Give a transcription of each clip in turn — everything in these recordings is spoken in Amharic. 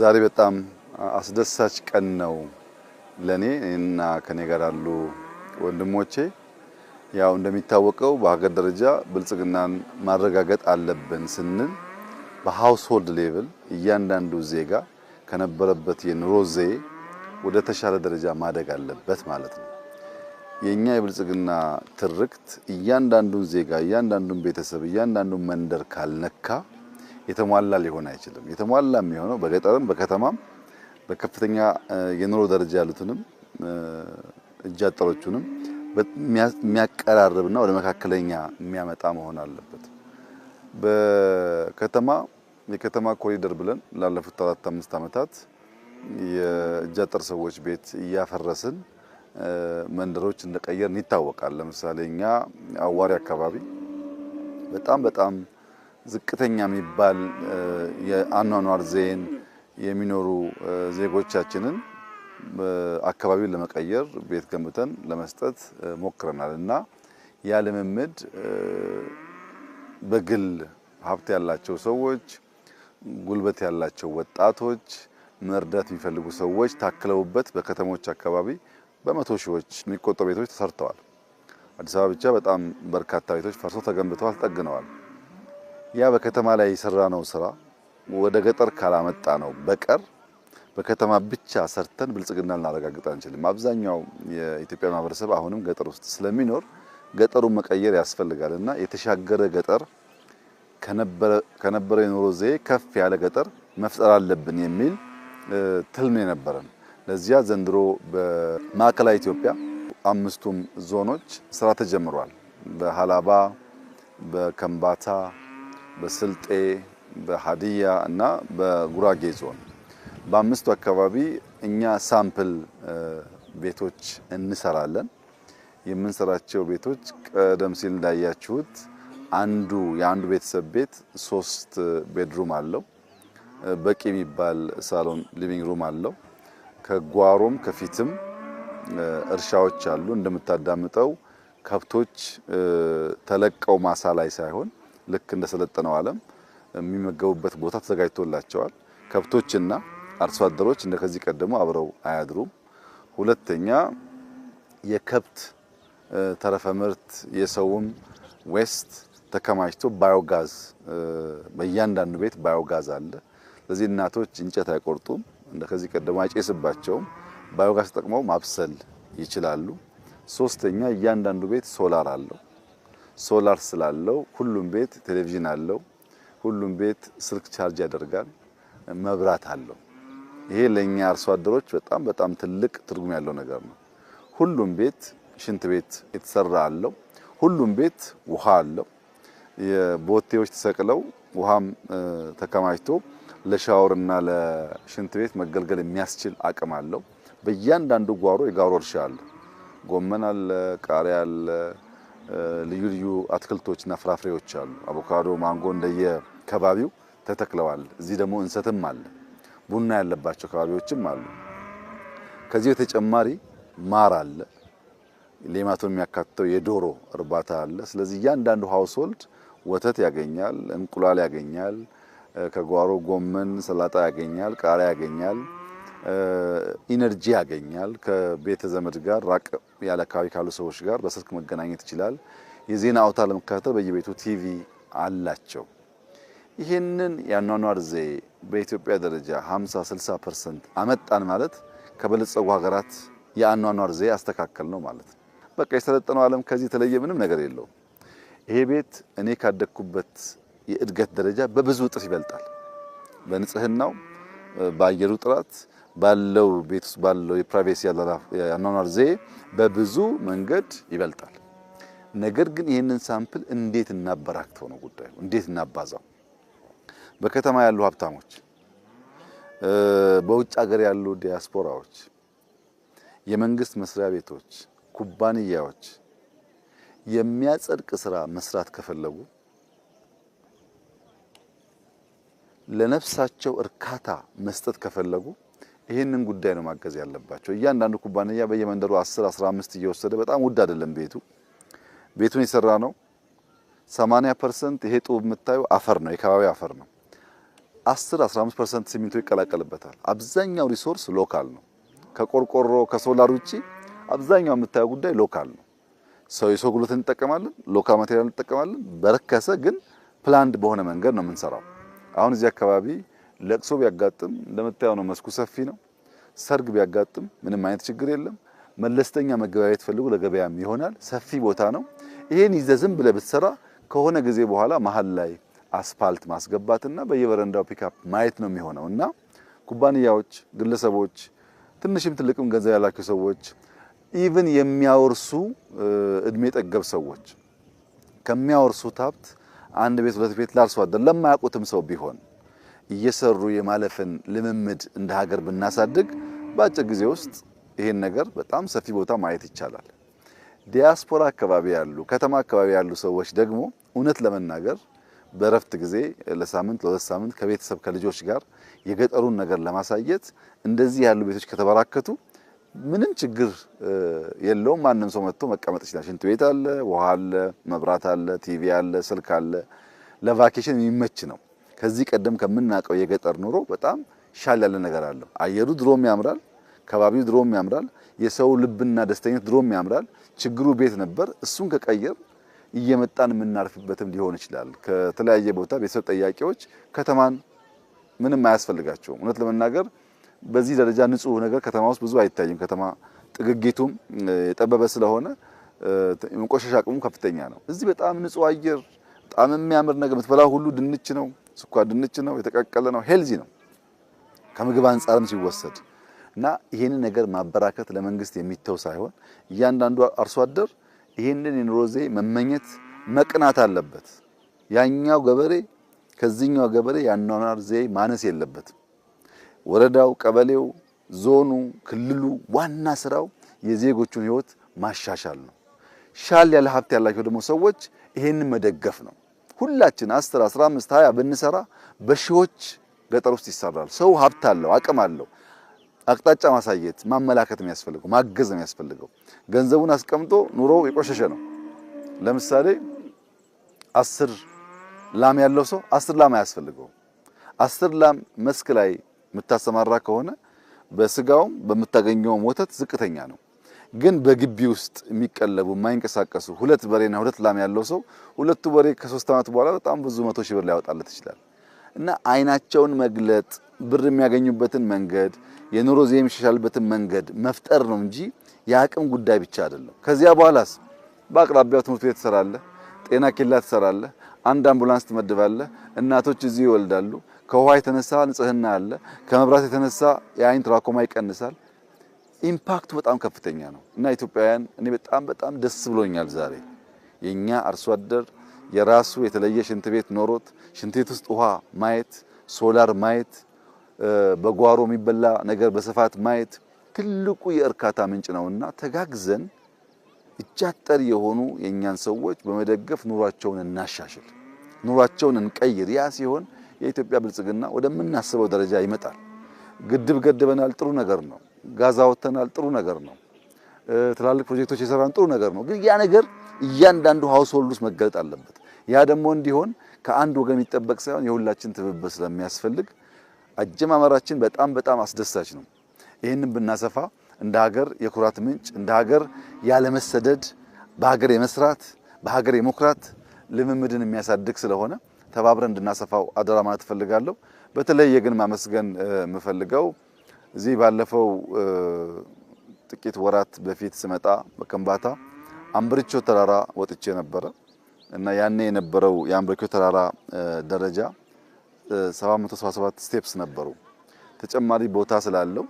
ዛሬ በጣም አስደሳች ቀን ነው ለኔ እና ከኔ ጋር ያሉ ወንድሞቼ። ያው እንደሚታወቀው በሀገር ደረጃ ብልጽግናን ማረጋገጥ አለብን ስንል በሃውስሆልድ ሌቭል እያንዳንዱ ዜጋ ከነበረበት የኑሮ ዘዬ ወደ ተሻለ ደረጃ ማደግ አለበት ማለት ነው። የኛ የብልጽግና ትርክት እያንዳንዱን ዜጋ፣ እያንዳንዱን ቤተሰብ፣ እያንዳንዱን መንደር ካልነካ የተሟላ ሊሆን አይችልም። የተሟላ የሚሆነው በገጠርም በከተማም በከፍተኛ የኑሮ ደረጃ ያሉትንም እጅ አጠሮቹንም የሚያቀራርብና ወደ መካከለኛ የሚያመጣ መሆን አለበት። በከተማ የከተማ ኮሪደር ብለን ላለፉት 4-5 ዓመታት የእጅ አጠር ሰዎች ቤት እያፈረስን መንደሮች እንደቀየርን ይታወቃል። ለምሳሌ እኛ አዋሪ አካባቢ በጣም ዝቅተኛ የሚባል የአኗኗር ዘይን የሚኖሩ ዜጎቻችንን አካባቢውን ለመቀየር ቤት ገንብተን ለመስጠት ሞክረናል እና ያ ልምምድ በግል ሀብት ያላቸው ሰዎች፣ ጉልበት ያላቸው ወጣቶች፣ መርዳት የሚፈልጉ ሰዎች ታክለውበት በከተሞች አካባቢ በመቶ ሺዎች የሚቆጠሩ ቤቶች ተሰርተዋል። አዲስ አበባ ብቻ በጣም በርካታ ቤቶች ፈርሶ ተገንብተዋል፣ ተጠግነዋል። ያ በከተማ ላይ የሰራነው ስራ ወደ ገጠር ካላመጣ ነው በቀር በከተማ ብቻ ሰርተን ብልጽግና ልናረጋግጥ አንችልም። አብዛኛው የኢትዮጵያ ማህበረሰብ አሁንም ገጠር ውስጥ ስለሚኖር ገጠሩን መቀየር ያስፈልጋልና የተሻገረ ገጠር ከነበረ የኑሮ ዘዬ ከፍ ያለ ገጠር መፍጠር አለብን የሚል ትልም የነበረን። ለዚያ ዘንድሮ በማዕከላዊ ኢትዮጵያ 5ቱም ዞኖች ስራ ተጀምሯል። በሃላባ፣ በከምባታ፣ በስልጤ፣ በሃዲያ እና በጉራጌ ዞን በአምስቱ አካባቢ እኛ ሳምፕል ቤቶች እንሰራለን። የምንሰራቸው ቤቶች ቀደም ሲል እንዳያችሁት የአንዱ ቤተሰብ ቤት 3 ቤድሩም አለው። በቂ የሚባል ሳሎን ሊቪንግ ሩም አለው። ከጓሮም ከፊትም እርሻዎች አሉ። እንደምታዳምጠው ከብቶች ተለቀው ማሳ ላይ ሳይሆን ልክ እንደሰለጠነው ዓለም የሚመገቡበት ቦታ ተዘጋጅቶላቸዋል። ከብቶችና አርሶ አደሮች እንደከዚህ ቀደሙ አብረው አያድሩም። ሁለተኛ የከብት ተረፈ ምርት የሰውም ዌስት ተከማችቶ ባዮጋዝ በእያንዳንዱ ቤት ባዮጋዝ አለ። ስለዚህ እናቶች እንጨት አይቆርጡም፣ እንደከዚህ ቀደሙ አይጨስባቸውም። ባዮጋዝ ተጠቅመው ማብሰል ይችላሉ። ሶስተኛ እያንዳንዱ ቤት ሶላር አለው። ሶላር ስላለው ሁሉም ቤት ቴሌቪዥን አለው። ሁሉም ቤት ስልክ ቻርጅ ያደርጋል፣ መብራት አለው። ይሄ ለኛ አርሶ አደሮች በጣም ትልቅ ትርጉም ያለው ነገር ነው። ሁሉም ቤት ሽንት ቤት የተሰራ አለው። ሁሉም ቤት ውሃ አለው። የቦቴዎች ተሰቅለው ውሃም ተከማችቶ ለሻወርና ለሽንት ቤት መገልገል የሚያስችል አቅም አለው። በእያንዳንዱ ጓሮ የጓሮ እርሻ አለ። ጎመን አለ፣ ቃሪያ አለ፣ ልዩ አትክልቶችና ፍራፍሬዎች አሉ። አቮካዶ፣ ማንጎ እንደየ ከባቢው ተተክለዋል። እዚህ ደግሞ እንሰትም አለ። ቡና ያለባቸው ከባቢዎችም አሉ። ከዚህ በተጨማሪ ማር አለ። ሌማቱን የሚያካትተው የዶሮ እርባታ አለ። ስለዚህ እያንዳንዱ ሃውስሆልድ ወተት ያገኛል፣ እንቁላል ያገኛል፣ ከጓሮ ጎመን፣ ሰላጣ ያገኛል፣ ቃሪያ ያገኛል፣ ኢነርጂ ያገኛል። ከቤተ ዘመድ ጋር ራቅ ያለ አካባቢ ካሉ ሰዎች ጋር በስልክ መገናኘት ይችላል። የዜና አውታር ለመከታተል በየቤቱ ቲቪ አላቸው። ይሄንን ያኗኗር ዘዬ በኢትዮጵያ ደረጃ 50-60% አመጣን ማለት ከበለጸጉ ሀገራት የአኗኗር ዘዬ አስተካከል ነው ማለት ነው። በቃ የሰለጠነው ዓለም ከዚህ የተለየ ምንም ነገር የለውም። ይሄ ቤት እኔ ካደግኩበት የእድገት ደረጃ በብዙ እጥፍ ይበልጣል። በንጽህናው፣ በአየሩ ጥራት ባለው ቤት ውስጥ ባለው የፕራይቬሲ ያኗኗር ዘዬ በብዙ መንገድ ይበልጣል። ነገር ግን ይህንን ሳምፕል እንዴት እናበራክተው ነው ጉዳዩ፣ እንዴት እናባዛው። በከተማ ያሉ ሀብታሞች፣ በውጭ ሀገር ያሉ ዲያስፖራዎች፣ የመንግስት መስሪያ ቤቶች፣ ኩባንያዎች የሚያጸድቅ ስራ መስራት ከፈለጉ ለነፍሳቸው እርካታ መስጠት ከፈለጉ ይሄንን ጉዳይ ነው ማገዝ ያለባቸው። እያንዳንዱ ኩባንያ በየመንደሩ 10-15 እየወሰደ በጣም ውድ አይደለም ቤቱን የሰራ ነው 80% ይሄ ጡብ የምታዩ አፈር ነው፣ የከባቢ አፈር ነው። 10-15% ሲሚንቶ ይቀላቀልበታል። አብዛኛው ሪሶርስ ሎካል ነው። ከቆርቆሮ ከሶላር ውጪ አብዛኛው የምታየው ጉዳይ ሎካል ነው። ሰው የሰው ጉልበት እንጠቀማለን፣ ሎካል ማቴሪያል እንጠቀማለን። በረከሰ ግን ፕላንድ በሆነ መንገድ ነው የምንሰራው። አሁን እዚህ አካባቢ ለቅሶ ቢያጋጥም እንደምታየው ነው፣ መስኩ ሰፊ ነው። ሰርግ ቢያጋጥም ምንም አይነት ችግር የለም። መለስተኛ መገበያየት ፈልጉ ለገበያም ይሆናል። ሰፊ ቦታ ነው። ይሄን ይዘህ ዝም ብለህ ብትሰራ ከሆነ ጊዜ በኋላ መሀል ላይ አስፋልት ማስገባትና በየበረንዳው ፒክአፕ ማየት ነው የሚሆነው እና ኩባንያዎች፣ ግለሰቦች፣ ትንሽም ትልቅም ገንዘብ ያላቸው ሰዎች ኢቭን የሚያወርሱ እድሜ ጠገብ ሰዎች ከሚያወርሱት ሀብት አንድ ቤት ሁለት ቤት ላርሶ አደር ለማያውቁትም ሰው ቢሆን እየሰሩ የማለፍን ልምምድ እንደ ሀገር ብናሳድግ በአጭር ጊዜ ውስጥ ይሄን ነገር በጣም ሰፊ ቦታ ማየት ይቻላል። ዲያስፖራ አካባቢ ያሉ ከተማ አካባቢ ያሉ ሰዎች ደግሞ እውነት ለመናገር በረፍት ጊዜ ለሳምንት ለሁለት ሳምንት ከቤተሰብ ከልጆች ጋር የገጠሩን ነገር ለማሳየት እንደዚህ ያሉ ቤቶች ከተበራከቱ ምንም ችግር የለውም። ማንም ሰው መጥቶ መቀመጥ ይችላል። ሽንት ቤት አለ፣ ውሃ አለ፣ መብራት አለ፣ ቲቪ አለ፣ ስልክ አለ። ለቫኬሽን የሚመች ነው። ከዚህ ቀደም ከምናውቀው የገጠር ኑሮ በጣም ሻል ያለ ነገር አለው። አየሩ ድሮም ያምራል፣ ከባቢው ድሮም ያምራል፣ የሰው ልብና ደስተኝነት ድሮም ያምራል። ችግሩ ቤት ነበር። እሱን ከቀየር እየመጣን የምናርፍበትም ሊሆን ይችላል። ከተለያየ ቦታ ቤተሰብ ጠያቂዎች ከተማን ምንም አያስፈልጋቸውም። እውነት ለመናገር በዚህ ደረጃ ንጹህ ነገር ከተማ ውስጥ ብዙ አይታይም። ከተማ ጥግጊቱም የጠበበ ስለሆነ የመቆሸሽ አቅሙ ከፍተኛ ነው። እዚህ በጣም ንጹህ አየር፣ በጣም የሚያምር ነገር የምትበላው ሁሉ ድንች ነው፣ ስኳር ድንች ነው፣ የተቀቀለ ነው፣ ሄልዚ ነው ከምግብ አንጻርም ሲወሰድ እና ይሄንን ነገር ማበራከት ለመንግስት የሚተው ሳይሆን እያንዳንዱ አርሶ አደር ይሄንን የኑሮ ዘዬ መመኘት መቅናት አለበት። ያኛው ገበሬ ከዚህኛው ገበሬ ያኗኗር ዘዬ ማነስ የለበትም። ወረዳው፣ ቀበሌው፣ ዞኑ፣ ክልሉ ዋና ስራው የዜጎቹን ህይወት ማሻሻል ነው። ሻል ያለ ሀብት ያላቸው ደግሞ ሰዎች ይሄንን መደገፍ ነው። ሁላችን 10፣ 15፣ 20 ብንሰራ በሺዎች ገጠር ውስጥ ይሰራል። ሰው ሀብት አለው፣ አቅም አለው። አቅጣጫ ማሳየት ማመላከት የሚያስፈልገው ማገዝ የሚያስፈልገው ገንዘቡን አስቀምጦ ኑሮው የቆሸሸ ነው። ለምሳሌ 10 ላም ያለው ሰው 10 ላም አያስፈልገው። 10 ላም መስክ ላይ የምታሰማራ ከሆነ በስጋውም በምታገኘውም ወተት ዝቅተኛ ነው። ግን በግቢ ውስጥ የሚቀለቡ የማይንቀሳቀሱ 2 በሬና 2 ላም ያለው ሰው ሁለቱ በሬ ከ3 ዓመት በኋላ በጣም ብዙ 100 ሺህ ብር ሊያወጣለት ይችላል። እና አይናቸውን መግለጥ ብር የሚያገኙበትን መንገድ የኑሮ ዘዬ የሚሻሻልበትን መንገድ መፍጠር ነው እንጂ የአቅም ጉዳይ ብቻ አይደለም። ከዚያ በኋላስ በአቅራቢያው ትምህርት ቤት ትሰራለህ፣ ጤና ኬላ ትሰራለህ፣ አንድ አምቡላንስ ትመድባለህ፣ እናቶች እዚህ ይወልዳሉ። ከውሃ የተነሳ ንጽህና አለ፣ ከመብራት የተነሳ የአይን ትራኮማ ይቀንሳል። ኢምፓክቱ በጣም ከፍተኛ ነው እና ኢትዮጵያውያን እኔ በጣም ደስ ብሎኛል ዛሬ የኛ አርሶ አደር የራሱ የተለየ ሽንት ቤት ኖሮት ሽንት ቤት ውስጥ ውሃ ማየት፣ ሶላር ማየት፣ በጓሮ የሚበላ ነገር በስፋት ማየት ትልቁ የእርካታ ምንጭ ነውና ተጋግዘን እጃጠር የሆኑ የኛን ሰዎች በመደገፍ ኑሯቸውን እናሻሽል፣ ኑሯቸውን እንቀይር። ያ ሲሆን የኢትዮጵያ ብልጽግና ወደምናስበው ደረጃ ይመጣል። ግድብ ገድበናል፣ ጥሩ ነገር ነው። ጋዛ ወተናል፣ ጥሩ ነገር ነው። ትላልቅ ፕሮጀክቶች የሰራን ጥሩ ነገር ነው። ግን ያ ነገር እያንዳንዱ ሃውስሆልድ ውስጥ መገለጥ አለበት። ያ ደግሞ እንዲሆን ከአንድ ወገን የሚጠበቅ ሳይሆን የሁላችን ትብብር ስለሚያስፈልግ አጀማመራችን በጣም አስደሳች ነው። ይሄንን ብናሰፋ እንደ ሀገር የኩራት ምንጭ፣ እንደ ሀገር ያለመሰደድ፣ በሀገር የመስራት በሀገር የመኩራት ልምምድን የሚያሳድግ ስለሆነ ተባብረን እንድናሰፋው አደራ ማለት ፈልጋለሁ። በተለይ ግን ማመስገን የምፈልገው እዚህ ባለፈው ጥቂት ወራት በፊት ስመጣ በከምባታ አምብሪቾ ተራራ ወጥቼ ነበረ እና ያኔ የነበረው የአምብሪቾ ተራራ ደረጃ 777 ስቴፕስ ነበሩ። ተጨማሪ ቦታ ስላለው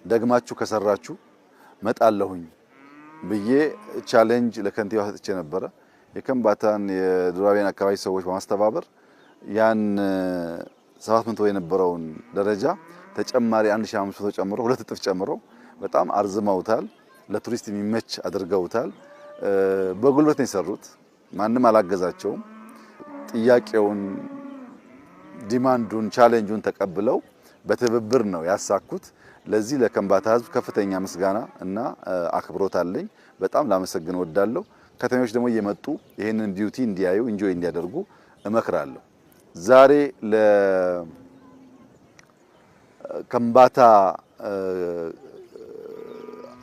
ደግማችሁ ከሰራችሁ መጣለሁኝ ብዬ ቻሌንጅ ለከንቲባ ሰጥቼ ነበረ። የከምባታን የዱራቤን አካባቢ ሰዎች በማስተባበር ያን 700 የነበረውን ደረጃ ተጨማሪ 1500 ጨምሮ 2 እጥፍ ጨምሮ በጣም አርዝመውታል። ለቱሪስት የሚመች አድርገውታል። በጉልበት ነው የሰሩት። ማንም አላገዛቸውም። ጥያቄውን፣ ዲማንዱን፣ ቻሌንጁን ተቀብለው በትብብር ነው ያሳኩት። ለዚህ ለከምባታ ሕዝብ ከፍተኛ ምስጋና እና አክብሮት አለኝ። በጣም ላመሰግን ወዳለሁ። ከተሞች ደግሞ እየመጡ ይሄንን ቢዩቲ እንዲያዩ ኢንጆይ እንዲያደርጉ እመክራለሁ። ዛሬ ለከምባታ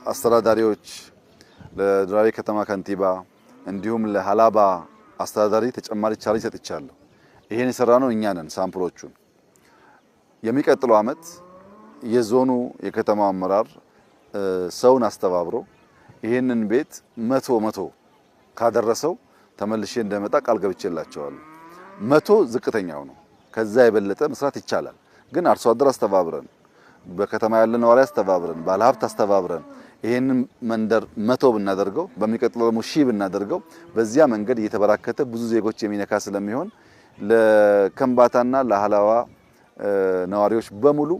አስተዳዳሪዎች ለድራዊ ከተማ ከንቲባ እንዲሁም ለሃላባ አስተዳዳሪ ተጨማሪ ቻሌንጅ ሰጥቻለሁ። ይሄን የሰራነው እኛ ነን። ሳምፕሎቹን የሚቀጥለው ዓመት የዞኑ የከተማው አመራር ሰውን አስተባብሮ ይሄንን ቤት 100 ካደረሰው ተመልሼ እንደመጣ ቃል ገብቼላቸዋለሁ። 100 ዝቅተኛው ነው። ከዛ የበለጠ መስራት ይቻላል። ግን አርሶ አደር አስተባብረን በከተማ ያለ ነዋሪ አስተባብረን ባለሀብት አስተባብረን ይሄንን መንደር 100 ብናደርገው በሚቀጥለው ደግሞ 1000 ብናደርገው በዚያ መንገድ እየተበራከተ ብዙ ዜጎች የሚነካ ስለሚሆን ለከምባታና ለሃላዋ ነዋሪዎች በሙሉ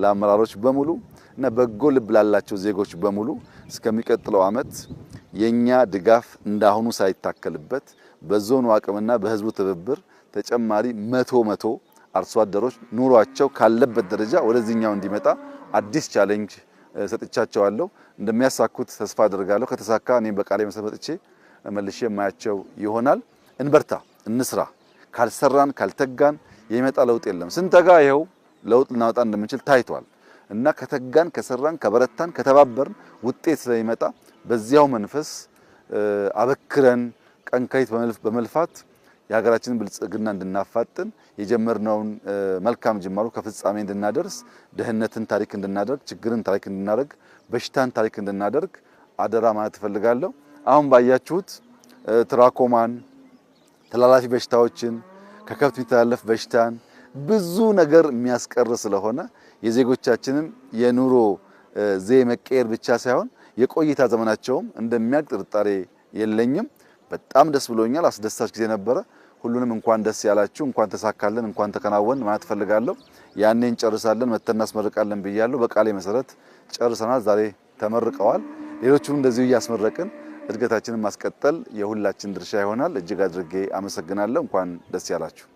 ለአመራሮች በሙሉ እና በጎ ልብ ላላቸው ዜጎች በሙሉ እስከሚቀጥለው ዓመት የኛ ድጋፍ እንዳሁኑ ሳይታከልበት በዞኑ አቅምና በህዝቡ ትብብር ተጨማሪ 100 አርሶ አደሮች ኑሯቸው ካለበት ደረጃ ወደዚህኛው እንዲመጣ አዲስ ቻሌንጅ ሰጥቻቸዋለሁ። እንደሚያሳኩት ተስፋ አደርጋለሁ። ከተሳካ እኔም በቃሌ መሰረትቼ መልሼ የማያቸው ይሆናል። እንበርታ፣ እንስራ። ካልሰራን ካልተጋን የሚመጣ ለውጥ የለም። ስንተጋ ይኸው ለውጥ ልናወጣ እንደምንችል ታይቷል እና ከተጋን ከሰራን ከበረታን ከተባበርን ውጤት ስለሚመጣ በዚያው መንፈስ አበክረን ቀንካይት በመልፋት የሀገራችንን ብልጽግና እንድናፋጥን የጀመርነውን መልካም ጅማሮ ከፍጻሜ እንድናደርስ ድህነትን ታሪክ እንድናደርግ ችግርን ታሪክ እንድናደርግ በሽታን ታሪክ እንድናደርግ አደራ ማለት እፈልጋለሁ። አሁን ባያችሁት ትራኮማን ተላላፊ በሽታዎችን ከከብት የሚተላለፍ በሽታን ብዙ ነገር የሚያስቀር ስለሆነ የዜጎቻችንን የኑሮ ዘዬ መቀየር ብቻ ሳይሆን የቆይታ ዘመናቸውም እንደሚያድግ ጥርጣሬ የለኝም። በጣም ደስ ብሎኛል። አስደሳች ጊዜ ነበረ። ሁሉንም እንኳን ደስ ያላችሁ፣ እንኳን ተሳካለን፣ እንኳን ተከናወን ማለት ፈልጋለሁ። ያኔ እንጨርሳለን መተን እናስመርቃለን ብያለሁ። በቃሌ መሰረት ጨርሰናል። ዛሬ ተመርቀዋል። ሌሎቹም እንደዚሁ እያስመረቅን እድገታችንን ማስቀጠል የሁላችን ድርሻ ይሆናል። እጅግ አድርጌ አመሰግናለሁ። እንኳን ደስ ያላችሁ።